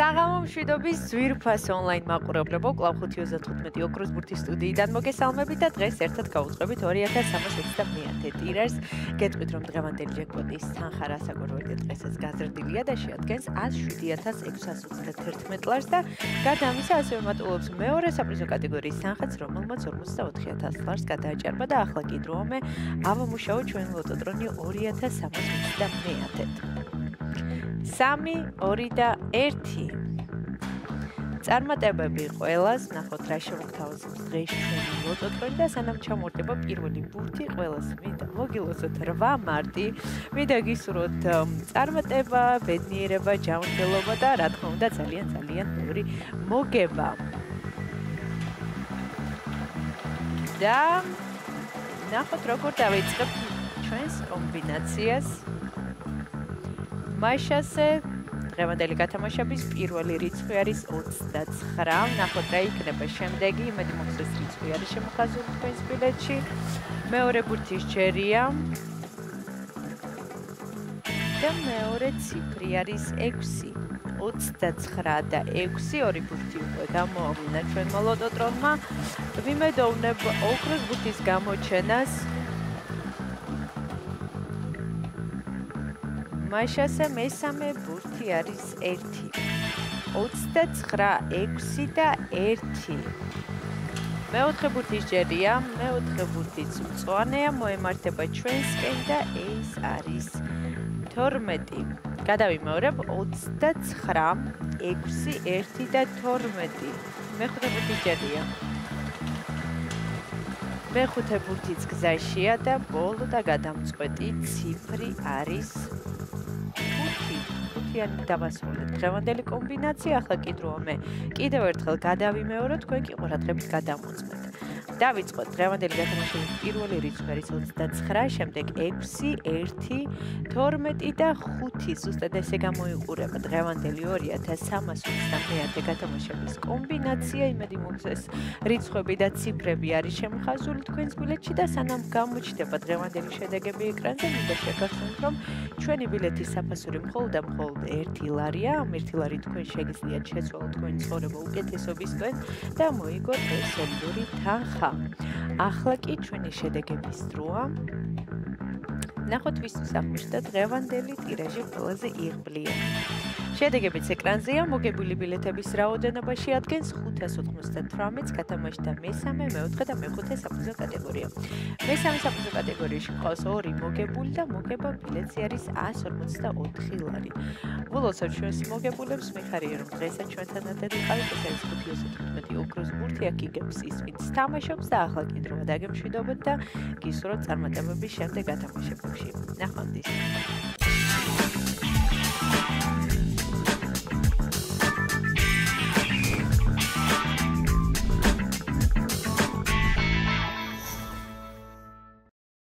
საღამო მშვიდობის ძვირფას ონლაინ მაყურებლებო, კვლავ 5:35 ოქროს ბურთის სტუდიიდან მოგესალმებით და დღეს ერთად გავუწყებით 2321 ტირას. გეტყვით, რომ დღევანდელი ჯეკპოტის თანხა რასაკვირველია დღესაც გაზრდილია და შეადგენს 107,621 ლარს და გარდა ამისა ასევე მატულობს მეორე საპრიზო კატეგორიის თანხაც, რომელმაც 44,000 ლარს გადააჭარბა და ახლა კი დროამე ავამუშაო ჩვენ ლოტოტრონი 2321-ად. 3, 2 და 1. წარმატებები ყველას, ნახოთ რა შემოგთავაზებს დღეს ჩვენი ლოტოტრონი და სანამ ჩამორდება პირველი ბურთი, ყველას მინდა მოგილოცოთ 8 მარტი, მინდა გისურვოთ წარმატება, ბედნიერება, ჯანმრთელობა და რა თქმა უნდა ძალიან ბევრი მოგება. და ნახოთ როგორ დავიწყებ ჩვენს კომბინაციას. მაშასე დღევანდელი გათამაშების პირველი რიცხვი არის 29. ნახოთ რა იქნება შემდეგი, იმედი მოგწეს რიცხვი არის შემოხაზული თქვენს ბილეთში. მეორე ბურთის ჯერია. და მეორე ციფრი არის 6. 29 და 6, ორი ბურთი უკვე გამოავლინა ჩვენმა ლოტოტრონმა. ვიმედოვნებ ოქროს ბურთის გამოჩენას. მაშასე მესამე ბურთი არის 1. 29, 6 და 1. მეოთხე ბურთის ჯერია, მეოთხე ბურთიც მწვანეა, მოემართება ჩვენსკენ და ეს არის 12. გადავიმეორებ 29, 6, 1 და 12. მეხუთე ბურთის ჯერია. მეხუთე ბურთიც გზაშია და ბოლო და გადამწყვეტი ციფრი არის 5. ხუთიანი დავასრულეთ დღევანდელი კომბინაცია. ახლა კი დროა მე კიდევ ერთხელ გადავიმეორებ, თქვენ კი ყურადღებით გადამოწმეთ. დავიწყოთ დღევანდელი გათამაშების პირველი რიცხვი არის 29, შემდეგ 6, 1, 12 და 5. ზუსტად ესე გამოიყურება დღევანდელი 2321 გათამაშების კომბინაცია. იმედი მოგწეს რიცხვები და ციფრები არის შემხაზული თქვენს ბილეთში და სანამ გამოჩნდება დღევანდელი შედეგები ეკრანზე, მინდა შეგახსენოთ, რომ ჩვენი ბილეთის საფასური მხოლოდ 1 ლარია. ამ 1 ლარი თქვენ შეგიძლიათ შეცვალოთ თქვენი ცხოვრება უკეთესობისკენ და მოიგოთ ეს სოლიდური თანხა. ახლა კი ჩვენი შედეგების დროა. ნახოთ ვისთვის აღმოჩნდა დღევანდელი ტირაჟი ყველაზე იღბლიანი. შედეგებიც ეკრანზეა. მოგებული ბილეთების რაოდენობა შეადგენს 598-ს, გათამაშდა მესამე, მეოთხე და მეხუთე საპრიზო კატეგორია. მესამე საპრიზო კატეგორიაში მყავს 2 მოგებული და მოგება ბილეთზე არის 144 ლარი. ვილოცავ ჩვენს მოგებულებს, მიხარია რომ დღესაც ჩვენთან ერთად იყავით, ეს არის 5:15 ოქროს ბურთი, აქ იგებს ის, ვინც თამაშობს და ახლა კი დროა დაგემშვიდობოთ და გისურვოთ წარმატებების შემდეგ გათამაშებებში. ნახვამდის.